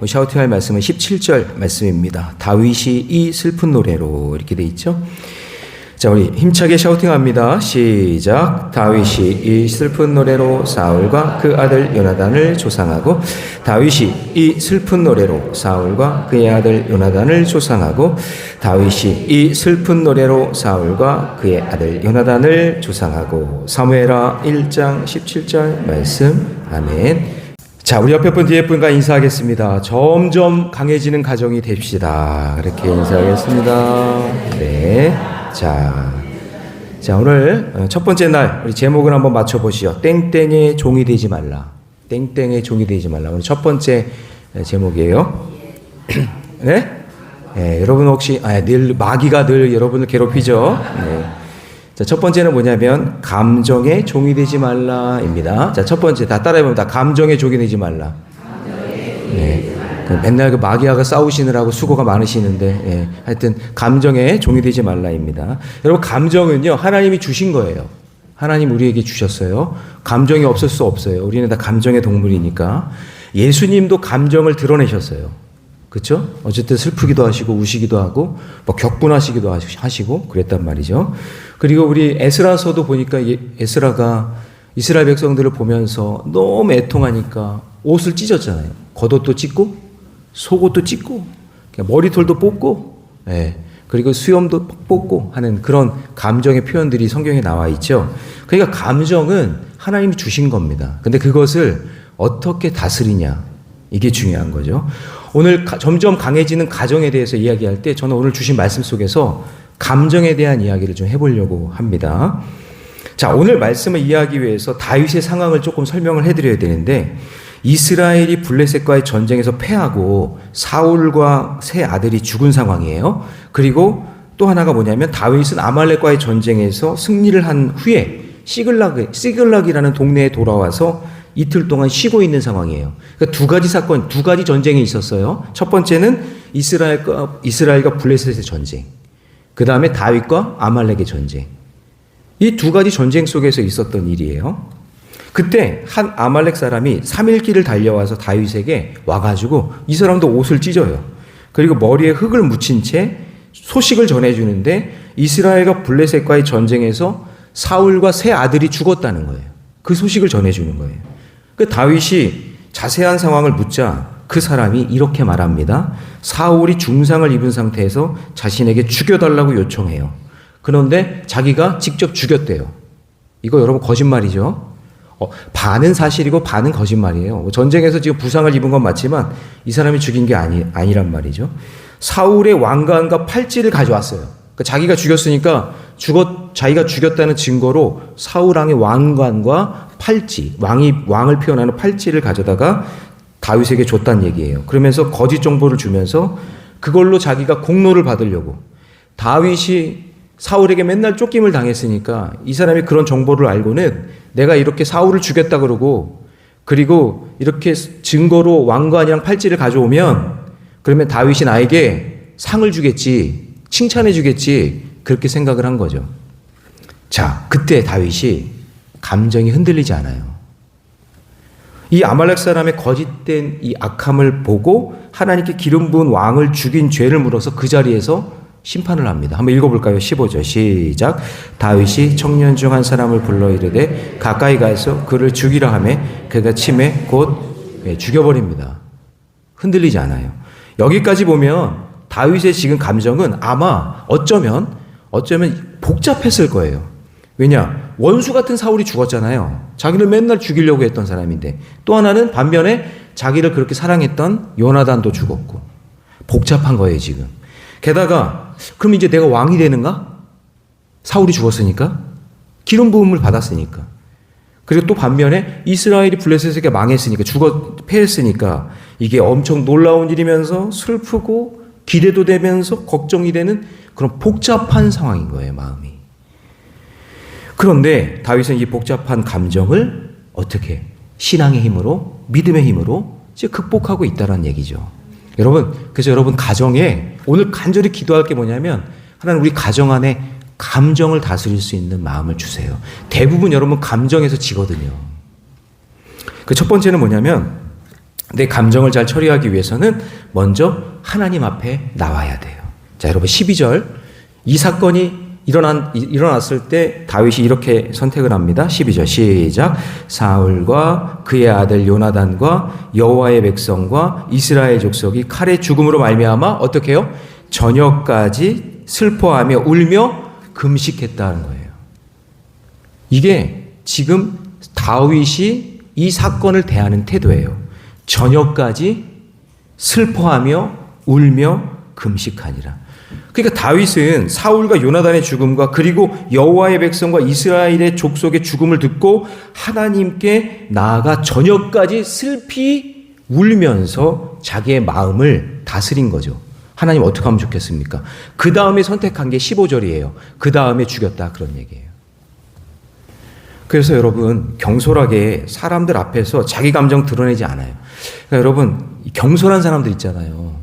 샤우팅할 말씀은 17절 말씀입니다. 다윗이 이 슬픈 노래로 이렇게 돼 있죠. 자, 우리 힘차게 샤우팅합니다. 시작. 다윗이 이 슬픈 노래로 사울과 그 아들 요나단을 조상하고 다윗이 이 슬픈 노래로 사울과 그의 아들 요나단을 조상하고 다윗이 이 슬픈 노래로 사울과 그의 아들 요나단을 조상하고. 사무엘하 1장 17절 말씀. 아멘. 자, 우리 옆에 분 뒤에 분과 인사하겠습니다. 점점 강해지는 가정이 됩시다. 그렇게 인사하겠습니다. 네. 자, 오늘 첫 번째 날 우리 제목을 한번 맞춰보시죠. 땡땡의 종이 되지 말라. 땡땡의 종이 되지 말라. 오늘 첫 번째 제목이에요. 네? 네, 여러분 혹시 늘 마귀가 늘 여러분을 괴롭히죠. 네. 자, 첫 번째는 뭐냐면 감정의 종이 되지 말라입니다. 자, 첫 번째 다 따라해봅니다. 감정의 종이 되지 말라. 네. 맨날 그 마귀하고 싸우시느라고 수고가 많으시는데, 예, 하여튼 감정의 종이 되지 말라입니다. 여러분, 감정은요 하나님이 주신 거예요. 하나님 우리에게 주셨어요. 감정이 없을 수 없어요. 우리는 다 감정의 동물이니까. 예수님도 감정을 드러내셨어요. 그렇죠? 어쨌든 슬프기도 하시고 우시기도 하고 뭐 격분하시기도 하시고 그랬단 말이죠. 그리고 우리 에스라서도 보니까 에스라가 이스라엘 백성들을 보면서 너무 애통하니까 옷을 찢었잖아요. 겉옷도 찢고 속옷도 찢고 머리털도 뽑고, 예, 그리고 수염도 뽑고 하는 그런 감정의 표현들이 성경에 나와 있죠. 그러니까 감정은 하나님이 주신 겁니다. 근데 그것을 어떻게 다스리냐, 이게 중요한 거죠. 오늘 점점 강해지는 가정에 대해서 이야기할 때 저는 오늘 주신 말씀 속에서 감정에 대한 이야기를 좀 해보려고 합니다. 자, 오늘 말씀을 이해하기 위해서 다윗의 상황을 조금 설명을 해드려야 되는데, 이스라엘이 블레셋과의 전쟁에서 패하고 사울과 세 아들이 죽은 상황이에요. 그리고 또 하나가 뭐냐면 다윗은 아말렉과의 전쟁에서 승리를 한 후에 시글락이라는 동네에 돌아와서 이틀 동안 쉬고 있는 상황이에요. 그러니까 두 가지 사건, 두 가지 전쟁이 있었어요. 첫 번째는 이스라엘과 블레셋의 전쟁, 그 다음에 다윗과 아말렉의 전쟁. 이 두 가지 전쟁 속에서 있었던 일이에요. 그때 한 아말렉 사람이 3일 길을 달려와서 다윗에게 와가지고 이 사람도 옷을 찢어요. 그리고 머리에 흙을 묻힌 채 소식을 전해주는데 이스라엘과 블레셋과의 전쟁에서 사울과 세 아들이 죽었다는 거예요. 그 소식을 전해주는 거예요. 그 다윗이 자세한 상황을 묻자 그 사람이 이렇게 말합니다. 사울이 중상을 입은 상태에서 자신에게 죽여달라고 요청해요. 그런데 자기가 직접 죽였대요. 이거 여러분 거짓말이죠. 반은 사실이고 반은 거짓말이에요. 전쟁에서 지금 부상을 입은 건 맞지만 이 사람이 죽인 게 아니란 말이죠. 사울의 왕관과 팔찌를 가져왔어요. 그러니까 자기가 죽였으니까 자기가 죽였다는 증거로 사울 왕의 왕관과 팔찌, 왕을 표현하는 팔찌를 가져다가 다윗에게 줬다는 얘기예요. 그러면서 거짓 정보를 주면서 그걸로 자기가 공로를 받으려고, 다윗이 사울에게 맨날 쫓김을 당했으니까 이 사람이 그런 정보를 알고는 내가 이렇게 사울을 죽였다 그러고, 그리고 이렇게 증거로 왕관이랑 팔찌를 가져오면 그러면 다윗이 나에게 상을 주겠지, 칭찬해 주겠지, 그렇게 생각을 한 거죠. 자, 그때 다윗이 감정이 흔들리지 않아요. 이 아말렉 사람의 거짓된 이 악함을 보고 하나님께 기름 부은 왕을 죽인 죄를 물어서 그 자리에서 심판을 합니다. 한번 읽어볼까요? 15절 시작. 다윗이 청년 중 한 사람을 불러 이르되 가까이 가서 그를 죽이라 하매 그가 침에 곧 죽여버립니다. 흔들리지 않아요. 여기까지 보면 다윗의 지금 감정은 아마 어쩌면 복잡했을 거예요. 왜냐? 원수 같은 사울이 죽었잖아요. 자기를 맨날 죽이려고 했던 사람인데, 또 하나는 반면에 자기를 그렇게 사랑했던 요나단도 죽었고, 복잡한 거예요 지금. 게다가 그럼 이제 내가 왕이 되는가? 사울이 죽었으니까, 기름 부음을 받았으니까. 그리고 또 반면에 이스라엘이 블레셋에게 망했으니까, 패했으니까 이게 엄청 놀라운 일이면서 슬프고 기대도 되면서 걱정이 되는 그런 복잡한 상황인 거예요, 마음이. 그런데 다윗은 이 복잡한 감정을 어떻게 신앙의 힘으로, 믿음의 힘으로 이제 극복하고 있다는 얘기죠. 그래서 여러분 가정에 오늘 간절히 기도할 게 뭐냐면, 하나님 우리 가정 안에 감정을 다스릴 수 있는 마음을 주세요. 대부분 여러분 감정에서 지거든요. 그 첫 번째는 뭐냐면, 내 감정을 잘 처리하기 위해서는 먼저 하나님 앞에 나와야 돼요. 자, 여러분 12절. 이 사건이 일어났을 때 다윗이 이렇게 선택을 합니다. 12절 시작. 사울과 그의 아들 요나단과 여호와의 백성과 이스라엘 족속이 칼의 죽음으로 말미암아 어떻게 해요? 저녁까지 슬퍼하며 울며 금식했다는 거예요. 이게 지금 다윗이 이 사건을 대하는 태도예요. 저녁까지 슬퍼하며 울며 금식하니라. 그러니까 다윗은 사울과 요나단의 죽음과 그리고 여호와의 백성과 이스라엘의 족속의 죽음을 듣고 하나님께 나아가 저녁까지 슬피 울면서 자기의 마음을 다스린 거죠. 하나님 어떻게 하면 좋겠습니까? 그 다음에 선택한 게 15절이에요. 그 다음에 죽였다, 그런 얘기예요. 그래서 여러분 경솔하게 사람들 앞에서 자기 감정 드러내지 않아요. 그러니까 여러분 경솔한 사람들 있잖아요.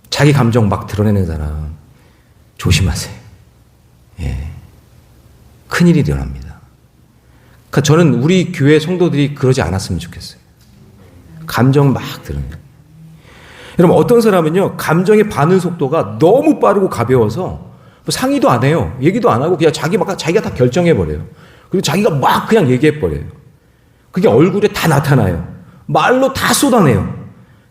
자기 감정 막 드러내는 사람 조심하세요. 예, 큰일이 일어납니다. 그러니까 저는 우리 교회 성도들이 그러지 않았으면 좋겠어요. 감정 막 드러내요. 여러분 어떤 사람은요 감정의 반응 속도가 너무 빠르고 가벼워서 뭐 상의도 안 해요. 얘기도 안 하고 그냥 자기가 다 결정해 버려요. 그리고 자기가 막 그냥 얘기해 버려요. 그게 얼굴에 다 나타나요. 말로 다 쏟아내요.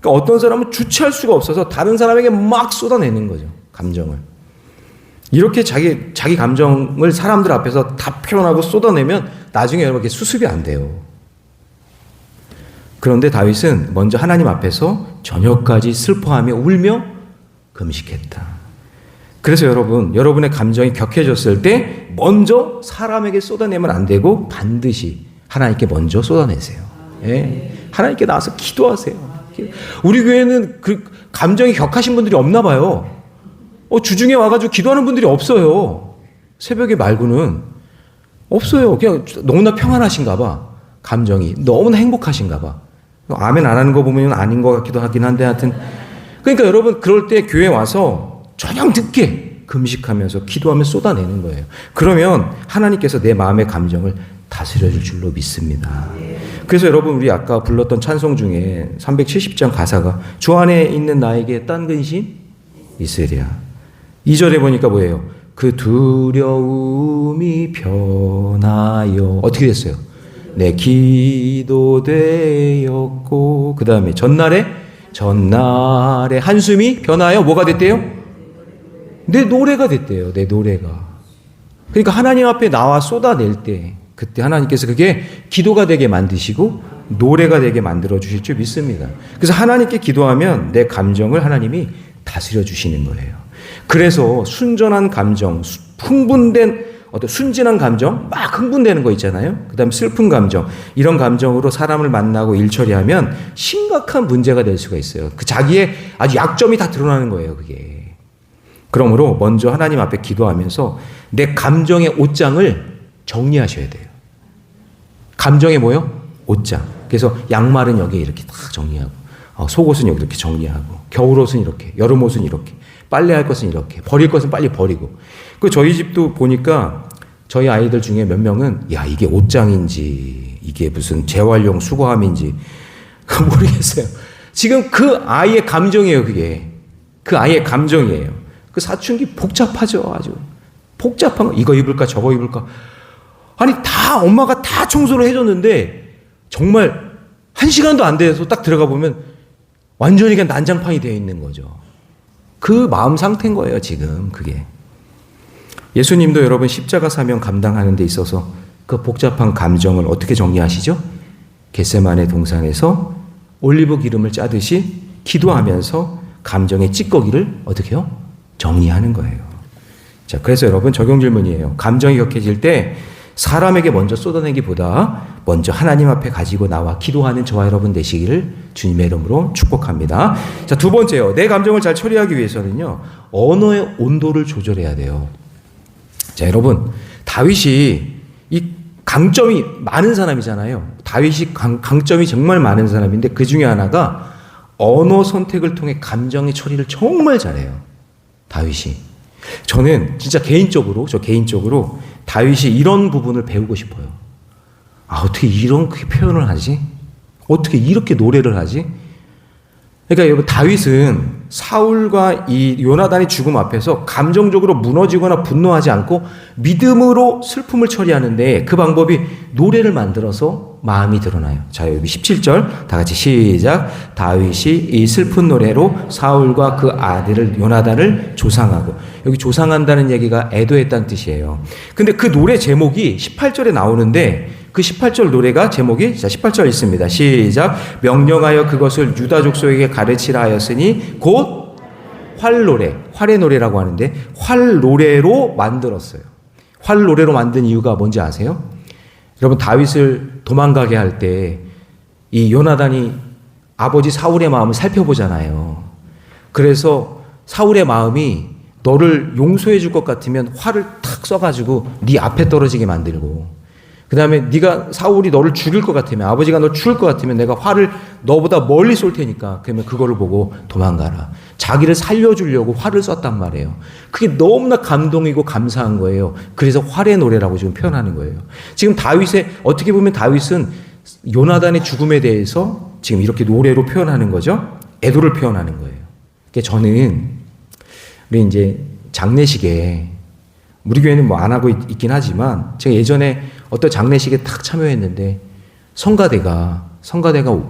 그러니까 어떤 사람은 주체할 수가 없어서 다른 사람에게 막 쏟아내는 거죠. 감정을. 이렇게 자기 감정을 사람들 앞에서 다 표현하고 쏟아내면 나중에 여러분 이게 수습이 안 돼요. 그런데 다윗은 먼저 하나님 앞에서 저녁까지 슬퍼하며 울며 금식했다. 그래서 여러분의 감정이 격해졌을 때 먼저 사람에게 쏟아내면 안 되고 반드시 하나님께 먼저 쏟아내세요. 예? 하나님께 나와서 기도하세요. 우리 교회는 그 감정이 격하신 분들이 없나 봐요. 주중에 와가지고 기도하는 분들이 없어요. 새벽에 말고는 없어요. 그냥 너무나 평안하신가 봐. 감정이 너무나 행복하신가 봐. 아멘 안 하는 거 보면 아닌 것 같기도 하긴 한데 하여튼 그러니까 여러분 그럴 때 교회 와서 저녁 늦게 금식하면서 기도하며 쏟아내는 거예요. 그러면 하나님께서 내 마음의 감정을 다스려 줄 줄로 믿습니다. 그래서 여러분 우리 아까 불렀던 찬송 중에 370장 가사가 주 안에 있는 나에게 딴 근심 있으랴. 2절에 보니까 뭐예요? 그 두려움이 변하여 어떻게 됐어요? 내 기도 되었고 그 다음에 전날에 한숨이 변하여 뭐가 됐대요? 내 노래가 됐대요. 내 노래가. 그러니까 하나님 앞에 나와 쏟아낼 때 그때 하나님께서 그게 기도가 되게 만드시고 노래가 되게 만들어 주실 줄 믿습니다. 그래서 하나님께 기도하면 내 감정을 하나님이 다스려 주시는 거예요. 그래서 순전한 감정, 흥분된 어떤 순진한 감정, 막 흥분되는 거 있잖아요. 그 다음에 슬픈 감정, 이런 감정으로 사람을 만나고 일 처리하면 심각한 문제가 될 수가 있어요. 그 자기의 아주 약점이 다 드러나는 거예요, 그게. 그러므로 먼저 하나님 앞에 기도하면서 내 감정의 옷장을 정리하셔야 돼요. 감정의 뭐요? 옷장. 그래서 양말은 여기에 이렇게 딱 정리하고, 속옷은 여기 이렇게 정리하고, 겨울옷은 이렇게, 여름옷은 이렇게, 빨래할 것은 이렇게, 버릴 것은 빨리 버리고. 그 저희 집도 보니까 저희 아이들 중에 몇 명은 야 이게 옷장인지 이게 무슨 재활용 수거함인지 모르겠어요. 지금 그 아이의 감정이에요. 그게 그 아이의 감정이에요. 그 사춘기 복잡하죠. 아주 복잡한 거. 이거 입을까 저거 입을까. 아니 다 엄마가 다 청소를 해줬는데 정말 1시간도 안 돼서 딱 들어가 보면 완전히 그냥 난장판이 되어 있는 거죠. 그 마음 상태인 거예요. 지금 그게. 예수님도 여러분 십자가 사명 감당하는 데 있어서 그 복잡한 감정을 어떻게 정리하시죠? 겟세마네 동산에서 올리브 기름을 짜듯이 기도하면서 감정의 찌꺼기를 어떻게 해요? 정리하는 거예요. 자, 그래서 여러분 적용 질문이에요. 감정이 격해질 때 사람에게 먼저 쏟아내기보다 먼저 하나님 앞에 가지고 나와 기도하는 저와 여러분 되시기를 주님의 이름으로 축복합니다. 자, 두 번째요. 내 감정을 잘 처리하기 위해서는요. 언어의 온도를 조절해야 돼요. 자, 여러분, 다윗이 이 강점이 많은 사람이잖아요. 다윗이 강점이 정말 많은 사람인데 그 중에 하나가 언어 선택을 통해 감정의 처리를 정말 잘해요. 다윗이. 저는 진짜 개인적으로 다윗이 이런 부분을 배우고 싶어요. 어떻게 이런 표현을 하지? 어떻게 이렇게 노래를 하지? 그러니까 여러분, 다윗은 사울과 이 요나단의 죽음 앞에서 감정적으로 무너지거나 분노하지 않고 믿음으로 슬픔을 처리하는데, 그 방법이 노래를 만들어서 마음이 드러나요. 자, 여기 17절 다 같이 시작. 다윗이 이 슬픈 노래로 사울과 그 아들을 요나단을 조상하고, 여기 조상한다는 얘기가 애도했다는 뜻이에요. 근데 그 노래 제목이 18절에 나오는데, 그 18절 노래가 제목이, 자, 18절 있습니다. 시작. 명령하여 그것을 유다 족속에게 가르치라 하였으니 곧 활노래, 활의 노래라고 하는데, 활노래로 만들었어요. 활노래로 만든 이유가 뭔지 아세요? 여러분, 다윗을 도망가게 할 때 이 요나단이 아버지 사울의 마음을 살펴보잖아요. 그래서 사울의 마음이 너를 용서해 줄 것 같으면 활을 탁 써가지고 네 앞에 떨어지게 만들고, 그 다음에 네가 사울이 너를 죽일 것 같으면, 아버지가 너를 죽일 것 같으면 내가 활을 너보다 멀리 쏠 테니까 그러면 그거를 보고 도망가라. 자기를 살려주려고 활을 썼단 말이에요. 그게 너무나 감동이고 감사한 거예요. 그래서 활의 노래라고 지금 표현하는 거예요. 지금 다윗의, 어떻게 보면 다윗은 요나단의 죽음에 대해서 지금 이렇게 노래로 표현하는 거죠. 애도를 표현하는 거예요. 그러니까 저는 우리 이제 장례식에, 우리 교회는 뭐 안 하고 있긴 하지만, 제가 예전에 어떤 장례식에 탁 참여했는데 성가대가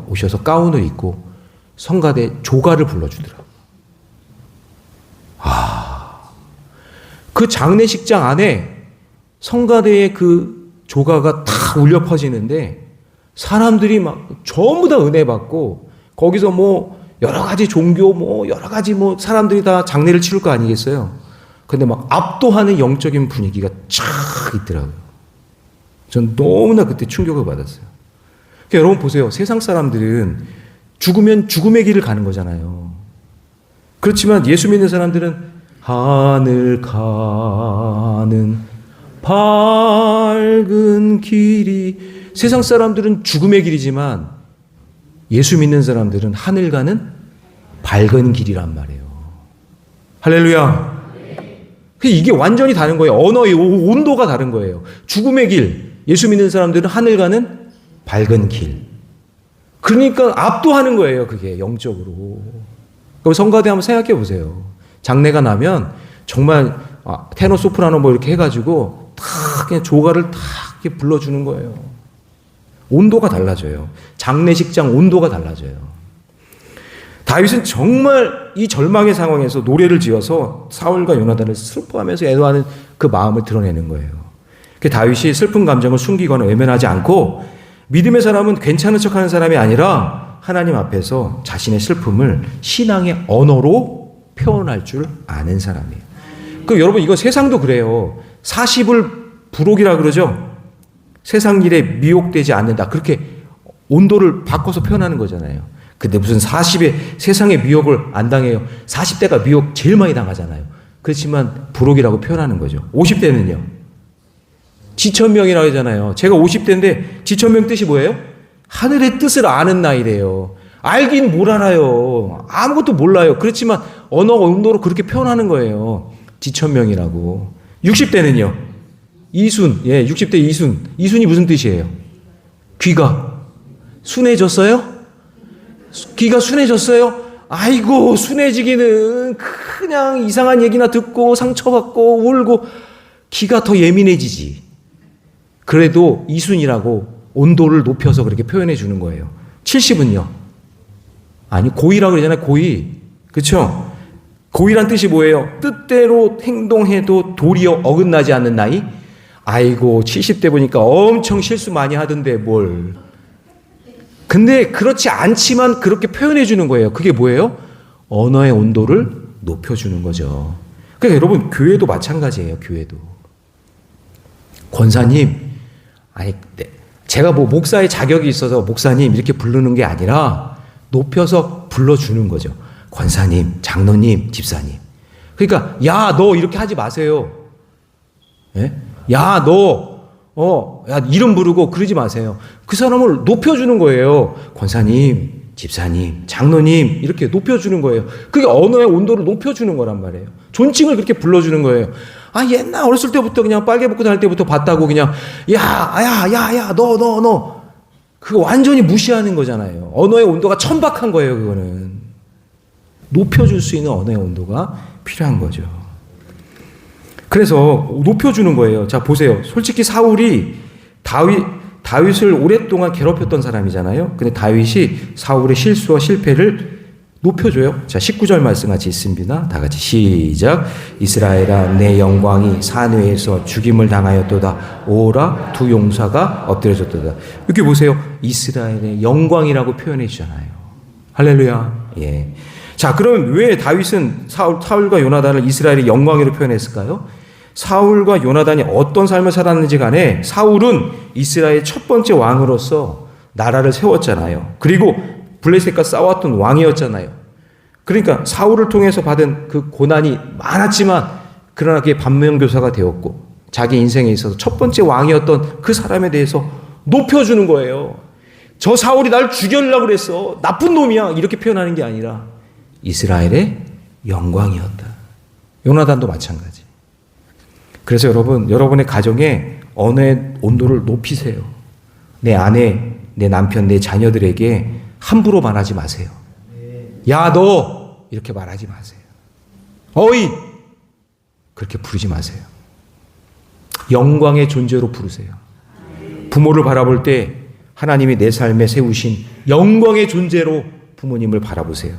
오셔서 가운을 입고 성가대 조가를 불러주더라고요. 그 장례식장 안에 성가대의 그 조가가 다 울려 퍼지는데 사람들이 막 전부 다 은혜 받고, 거기서 뭐 여러 가지 종교, 뭐 여러 가지 뭐 사람들이 다 장례를 치를 거 아니겠어요? 근데 막 압도하는 영적인 분위기가 쫙 있더라고요. 전 너무나 그때 충격을 받았어요. 그러니까 여러분 보세요. 세상 사람들은 죽으면 죽음의 길을 가는 거잖아요. 그렇지만 예수 믿는 사람들은 하늘 가는 밝은 길이, 세상 사람들은 죽음의 길이지만 예수 믿는 사람들은 하늘 가는 밝은 길이란 말이에요. 할렐루야. 이게 완전히 다른 거예요. 언어의 온도가 다른 거예요. 죽음의 길, 예수 믿는 사람들은 하늘 가는 밝은 길. 그러니까 압도하는 거예요. 그게 영적으로. 그럼 성가대 한번 생각해 보세요. 장례가 나면 정말 테너 소프라노 뭐 이렇게 해가지고 다 그냥 조가를 다 이렇게 불러주는 거예요. 온도가 달라져요. 장례식장 온도가 달라져요. 다윗은 정말 이 절망의 상황에서 노래를 지어서 사울과 요나단을 슬퍼하면서 애도하는 그 마음을 드러내는 거예요. 다윗이 슬픈 감정을 숨기거나 외면하지 않고, 믿음의 사람은 괜찮은 척하는 사람이 아니라 하나님 앞에서 자신의 슬픔을 신앙의 언어로 표현할 줄 아는 사람이에요. 여러분, 이거 세상도 그래요. 40을 부록이라 그러죠. 세상 일에 미혹되지 않는다. 그렇게 온도를 바꿔서 표현하는 거잖아요. 근데 무슨 40에 세상의 미혹을 안 당해요. 40대가 미혹 제일 많이 당하잖아요. 그렇지만 부록이라고 표현하는 거죠. 50대는요. 지천명이라고 하잖아요. 제가 50대인데 지천명 뜻이 뭐예요? 하늘의 뜻을 아는 나이래요. 알긴 뭘 알아요. 아무것도 몰라요. 그렇지만 언어 온도로 그렇게 표현하는 거예요. 지천명이라고. 60대는요. 이순. 예, 60대 이순. 이순이 무슨 뜻이에요? 귀가 순해졌어요? 귀가 순해졌어요? 아이고, 순해지기는 그냥 이상한 얘기나 듣고 상처받고 울고 귀가 더 예민해지지. 그래도 이순이라고 온도를 높여서 그렇게 표현해 주는 거예요. 70은요? 아니, 고의라고 그러잖아요. 고의. 그렇죠? 고의란 뜻이 뭐예요? 뜻대로 행동해도 도리어 어긋나지 않는 나이? 아이고, 70대 보니까 엄청 실수 많이 하던데 뭘. 근데 그렇지 않지만 그렇게 표현해 주는 거예요. 그게 뭐예요? 언어의 온도를 높여주는 거죠. 그러니까 여러분, 교회도 마찬가지예요. 교회도. 권사님, 아니, 제가 뭐 목사의 자격이 있어서 목사님 이렇게 부르는 게 아니라 높여서 불러주는 거죠. 권사님, 장로님, 집사님. 그러니까 야, 너 이렇게 하지 마세요. 예? 야, 너 야, 이름 부르고 그러지 마세요. 그 사람을 높여주는 거예요. 권사님, 집사님, 장로님 이렇게 높여주는 거예요. 그게 언어의 온도를 높여주는 거란 말이에요. 존칭을 그렇게 불러주는 거예요. 옛날 어렸을 때부터 그냥 빨개 벗고 다닐 때부터 봤다고 그냥 야, 너 그거 완전히 무시하는 거잖아요. 언어의 온도가 천박한 거예요. 그거는. 높여줄 수 있는 언어의 온도가 필요한 거죠. 그래서 높여주는 거예요. 자, 보세요. 솔직히 사울이 다윗을 오랫동안 괴롭혔던 사람이잖아요. 근데 다윗이 사울의 실수와 실패를 높여줘요. 자, 19절 말씀 같이 있습니다. 다 같이 시작. 이스라엘아, 내 영광이 산 위에서 죽임을 당하였도다. 오라, 두 용사가 엎드려졌도다. 이렇게 보세요. 이스라엘의 영광이라고 표현해 주잖아요. 할렐루야. 예. 자, 그럼 왜 다윗은 사울과 요나단을 이스라엘의 영광으로 표현했을까요? 사울과 요나단이 어떤 삶을 살았는지 간에 사울은 이스라엘의 첫 번째 왕으로서 나라를 세웠잖아요. 그리고 블레셋과 싸웠던 왕이었잖아요. 그러니까 사울을 통해서 받은 그 고난이 많았지만 그러나 그게 반면교사가 되었고 자기 인생에 있어서 첫 번째 왕이었던 그 사람에 대해서 높여주는 거예요. 저 사울이 날 죽이려고 그랬어. 나쁜 놈이야. 이렇게 표현하는 게 아니라 이스라엘의 영광이었다. 요나단도 마찬가지. 그래서 여러분, 여러분의 가정에 언어의 온도를 높이세요. 내 아내, 내 남편, 내 자녀들에게 함부로 말하지 마세요. 야, 너! 이렇게 말하지 마세요. 어이! 그렇게 부르지 마세요. 영광의 존재로 부르세요. 부모를 바라볼 때 하나님이 내 삶에 세우신 영광의 존재로 부모님을 바라보세요.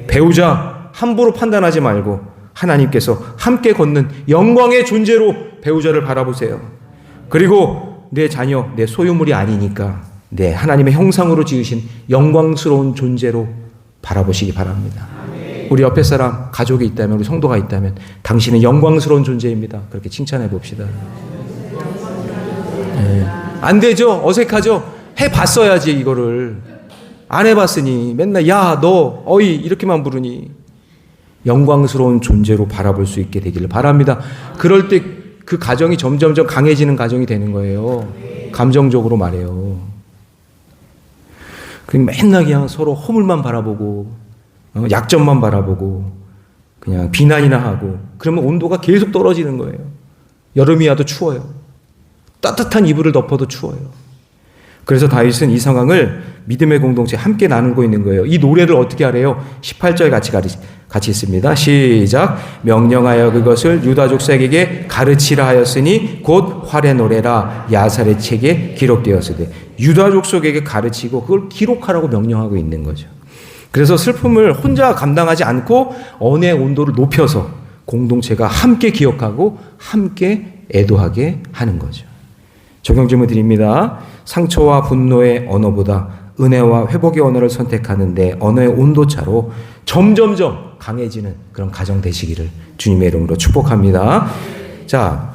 배우자 함부로 판단하지 말고 하나님께서 함께 걷는 영광의 존재로 배우자를 바라보세요. 그리고 내 자녀, 내 소유물이 아니니까 네, 하나님의 형상으로 지으신 영광스러운 존재로 바라보시기 바랍니다. 우리 옆에 사람, 가족이 있다면, 우리 성도가 있다면 당신은 영광스러운 존재입니다. 그렇게 칭찬해 봅시다. 네. 안 되죠? 어색하죠? 해봤어야지 이거를. 안 해봤으니 맨날 야, 너, 어이 이렇게만 부르니 영광스러운 존재로 바라볼 수 있게 되기를 바랍니다. 그럴 때 그 가정이 점점점 강해지는 가정이 되는 거예요. 감정적으로 말해요. 그냥 맨날 그냥 서로 허물만 바라보고 약점만 바라보고 그냥 비난이나 하고 그러면 온도가 계속 떨어지는 거예요. 여름이 와도 추워요. 따뜻한 이불을 덮어도 추워요. 그래서 다윗은 이 상황을 믿음의 공동체 함께 나누고 있는 거예요. 이 노래를 어떻게 하래요? 18절 같이 있습니다. 시작. 명령하여 그것을 유다 족속에게 가르치라 하였으니 곧 활의 노래라 야살의 책에 기록되었으되 유다 족속에게 가르치고 그걸 기록하라고 명령하고 있는 거죠. 그래서 슬픔을 혼자 감당하지 않고 언어의 온도를 높여서 공동체가 함께 기억하고 함께 애도하게 하는 거죠. 적용 질문 드립니다. 상처와 분노의 언어보다 은혜와 회복의 언어를 선택하는데 언어의 온도차로 점점점 강해지는 그런 가정 되시기를 주님의 이름으로 축복합니다. 자,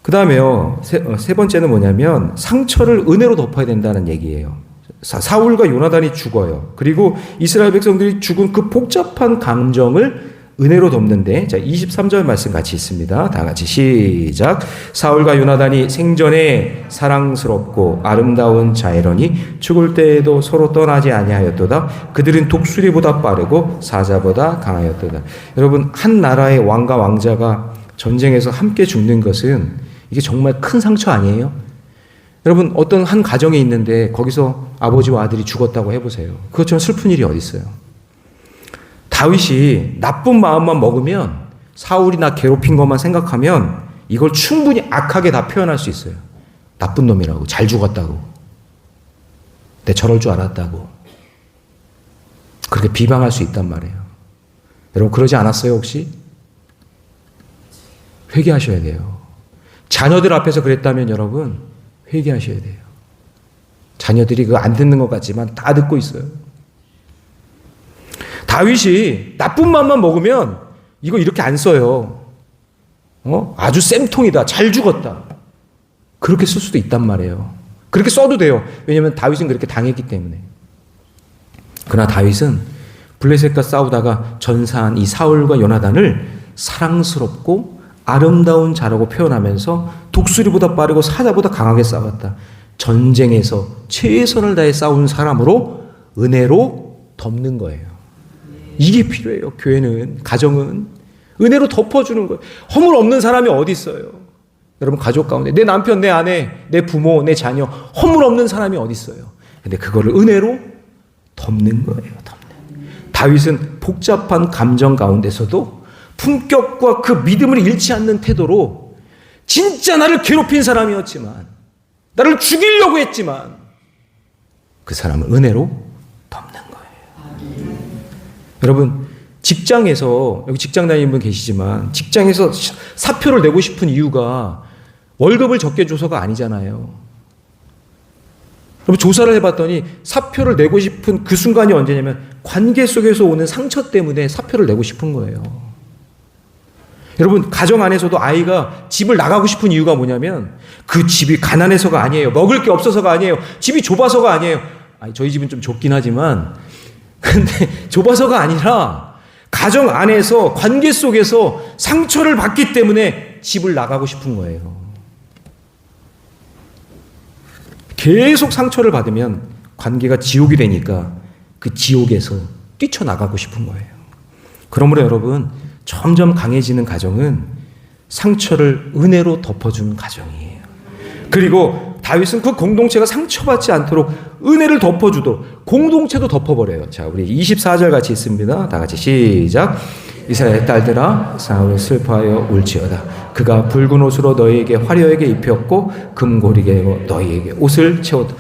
그 다음에요. 세 번째는 뭐냐면 상처를 은혜로 덮어야 된다는 얘기예요. 사울과 요나단이 죽어요. 그리고 이스라엘 백성들이 죽은 그 복잡한 감정을 은혜로 덮는데, 자, 23절 말씀 같이 있습니다. 다 같이 시작. 사울과 요나단이 생전에 사랑스럽고 아름다운 자애러니 죽을 때에도 서로 떠나지 아니하였도다. 그들은 독수리보다 빠르고 사자보다 강하였도다. 여러분, 한 나라의 왕과 왕자가 전쟁에서 함께 죽는 것은 이게 정말 큰 상처 아니에요? 여러분, 어떤 한 가정에 있는데 거기서 아버지와 아들이 죽었다고 해보세요. 그것처럼 슬픈 일이 어디 있어요? 다윗이 나쁜 마음만 먹으면 사울이 나 괴롭힌 것만 생각하면 이걸 충분히 악하게 다 표현할 수 있어요. 나쁜 놈이라고, 잘 죽었다고, 내 저럴 줄 알았다고 그렇게 비방할 수 있단 말이에요. 여러분 그러지 않았어요 혹시? 회개하셔야 돼요. 자녀들 앞에서 그랬다면 여러분 회개하셔야 돼요. 자녀들이 그거 안 듣는 것 같지만 다 듣고 있어요. 다윗이 나쁜 맘만 먹으면 이거 이렇게 안 써요. 아주 쌤통이다. 잘 죽었다. 그렇게 쓸 수도 있단 말이에요. 그렇게 써도 돼요. 왜냐하면 다윗은 그렇게 당했기 때문에. 그러나 다윗은 블레셋과 싸우다가 전사한 이 사울과 요나단을 사랑스럽고 아름다운 자라고 표현하면서 독수리보다 빠르고 사자보다 강하게 싸웠다. 전쟁에서 최선을 다해 싸운 사람으로 은혜로 덮는 거예요. 이게 필요해요. 교회는, 가정은 은혜로 덮어주는 거예요. 허물 없는 사람이 어디 있어요? 여러분 가족 가운데 내 남편, 내 아내, 내 부모, 내 자녀 허물 없는 사람이 어디 있어요? 근데 그거를 은혜로 덮는 거예요. 덮는. 다윗은 복잡한 감정 가운데서도 품격과 그 믿음을 잃지 않는 태도로 진짜 나를 괴롭힌 사람이었지만, 나를 죽이려고 했지만 그 사람을 은혜로 덮는 거예요. 여러분, 직장에서, 여기 직장 다니는 분 계시지만 직장에서 사표를 내고 싶은 이유가 월급을 적게 줘서가 아니잖아요. 여러분, 조사를 해봤더니 사표를 내고 싶은 그 순간이 언제냐면 관계 속에서 오는 상처 때문에 사표를 내고 싶은 거예요. 여러분, 가정 안에서도 아이가 집을 나가고 싶은 이유가 뭐냐면 그 집이 가난해서가 아니에요. 먹을 게 없어서가 아니에요. 집이 좁아서가 아니에요. 저희 집은 좀 좁긴 하지만 근데 좁아서가 아니라 가정 안에서 관계 속에서 상처를 받기 때문에 집을 나가고 싶은 거예요. 계속 상처를 받으면 관계가 지옥이 되니까 그 지옥에서 뛰쳐나가고 싶은 거예요. 그러므로 여러분, 점점 강해지는 가정은 상처를 은혜로 덮어주는 가정이에요. 그리고 다윗은 그 공동체가 상처받지 않도록 은혜를 덮어주도록 공동체도 덮어버려요. 자, 우리 24절 같이 있습니다. 다 같이 시작. 이스라엘 딸들아, 사울을 슬퍼하여 울지어다. 그가 붉은 옷으로 너희에게 화려하게 입혔고 금고리개로 너희에게 옷을 채웠다.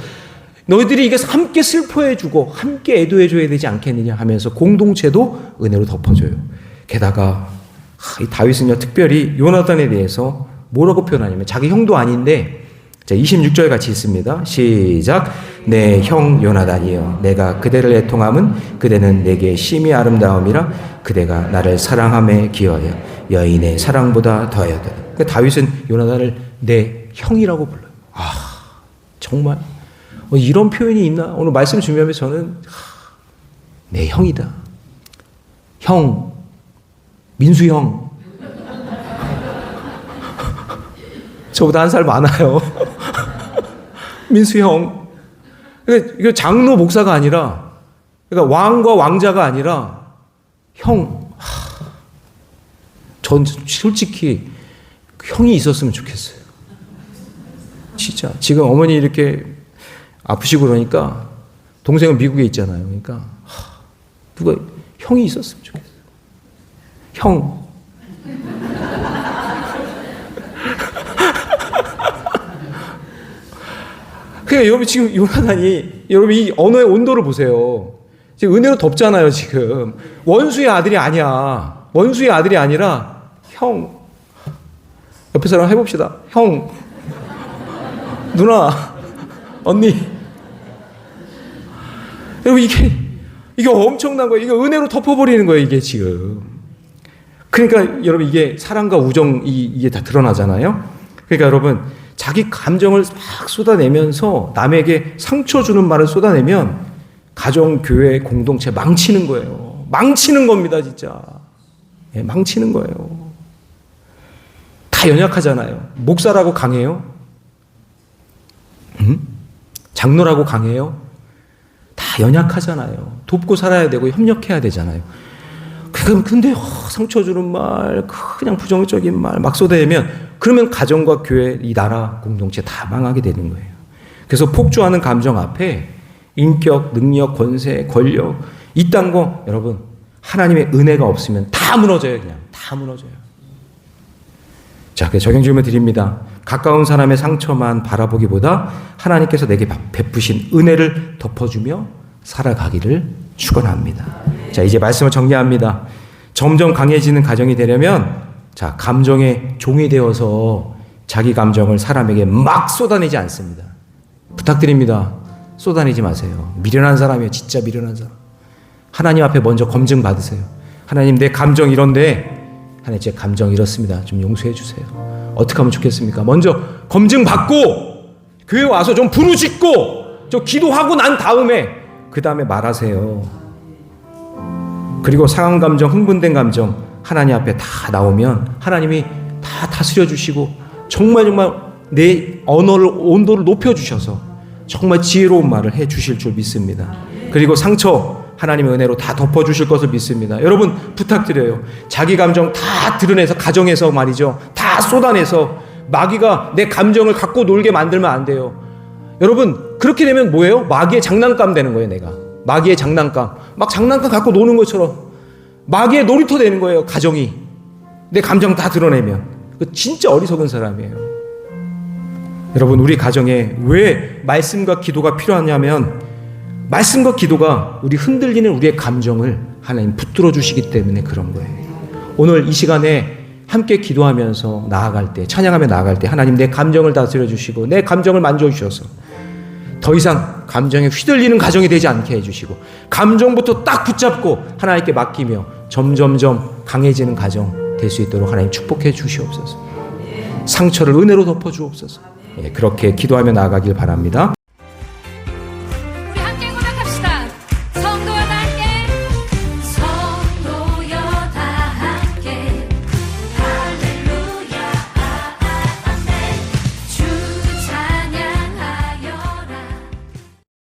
너희들이 이게 함께 슬퍼해주고 함께 애도해줘야 되지 않겠느냐 하면서 공동체도 은혜로 덮어줘요. 게다가 이 다윗은요, 특별히 요나단에 대해서 뭐라고 표현하냐면 자기 형도 아닌데, 자, 26절 같이 있습니다. 시작. 내 형 요나단이여, 내가 그대를 애통함은 그대는 내게 심히 아름다움이라 그대가 나를 사랑함에 기여하여 여인의 사랑보다 더하였다. 그러니까 다윗은 요나단을 내 형이라고 불러요. 정말 이런 표현이 있나? 오늘 말씀 준비하면서 저는 내 형이다. 형, 민수 형. 저보다 한 살 많아요. 민수 형. 이거 장로 목사가 아니라, 그러니까 왕과 왕자가 아니라 형. 전 솔직히 형이 있었으면 좋겠어요. 진짜. 지금 어머니 이렇게 아프시고 그러니까 동생은 미국에 있잖아요. 그러니까 누가 형이 있었으면 좋겠어요. 형. 그러니까 여러분, 지금 요나단이, 여러분 이 언어의 온도를 보세요. 지금 은혜로 덮잖아요. 지금 원수의 아들이 아니야. 원수의 아들이 아니라 형. 옆에 사람 해봅시다. 형, 누나, 언니. 여러분, 이게 엄청난 거예요. 이게 은혜로 덮어버리는 거예요. 이게 지금. 그러니까 여러분, 이게 사랑과 우정이 이게 다 드러나잖아요. 그러니까 여러분, 자기 감정을 막 쏟아내면서 남에게 상처 주는 말을 쏟아내면 가정, 교회, 공동체 망치는 거예요. 망치는 겁니다, 진짜. 예, 망치는 거예요. 다 연약하잖아요. 목사라고 강해요? 장로라고 강해요? 다 연약하잖아요. 돕고 살아야 되고 협력해야 되잖아요. 근데 상처 주는 말, 그냥 부정적인 말 막 쏟아내면, 그러면 가정과 교회, 이 나라, 공동체 다 망하게 되는 거예요. 그래서 폭주하는 감정 앞에 인격, 능력, 권세, 권력, 이딴 거 여러분, 하나님의 은혜가 없으면 다 무너져요. 그냥 다 무너져요. 자, 적용 질문 드립니다. 가까운 사람의 상처만 바라보기보다 하나님께서 내게 베푸신 은혜를 덮어주며 살아가기를 축원합니다. 자, 이제 말씀을 정리합니다. 점점 강해지는 가정이 되려면, 자, 감정의 종이 되어서 자기 감정을 사람에게 막 쏟아내지 않습니다. 부탁드립니다. 쏟아내지 마세요. 미련한 사람이에요. 진짜 미련한 사람. 하나님 앞에 먼저 검증 받으세요. 하나님, 내 감정 이런데, 하나님, 제 감정 이렇습니다. 좀 용서해 주세요. 어떻게 하면 좋겠습니까? 먼저 검증 받고 교회 와서 좀 부르짖고 좀 기도하고 난 다음에 그 다음에 말하세요. 그리고 상한 감정, 흥분된 감정 하나님 앞에 다 나오면 하나님이 다 다스려 주시고 정말 내 언어를, 온도를 높여주셔서 정말 지혜로운 말을 해 주실 줄 믿습니다. 그리고 상처 하나님의 은혜로 다 덮어주실 것을 믿습니다. 여러분, 부탁드려요. 자기 감정 다 드러내서, 가정에서 말이죠, 다 쏟아내서 마귀가 내 감정을 갖고 놀게 만들면 안 돼요. 여러분, 그렇게 되면 뭐예요? 마귀의 장난감 되는 거예요. 내가 마귀의 장난감, 막 장난감 갖고 노는 것처럼 마귀의 놀이터 되는 거예요. 가정이. 내 감정 다 드러내면. 그 진짜 어리석은 사람이에요. 여러분, 우리 가정에 왜 말씀과 기도가 필요하냐면 말씀과 기도가 우리 흔들리는 우리의 감정을 하나님 붙들어 주시기 때문에 그런 거예요. 오늘 이 시간에 함께 기도하면서 나아갈 때, 찬양하며 나아갈 때 하나님 내 감정을 다스려 주시고 내 감정을 만져 주셔서 더 이상 감정에 휘둘리는 가정이 되지 않게 해주시고 감정부터 딱 붙잡고 하나님께 맡기며 점점점 강해지는 가정 될 수 있도록 하나님 축복해 주시옵소서. 상처를 은혜로 덮어 주옵소서. 그렇게 기도하며 나아가길 바랍니다.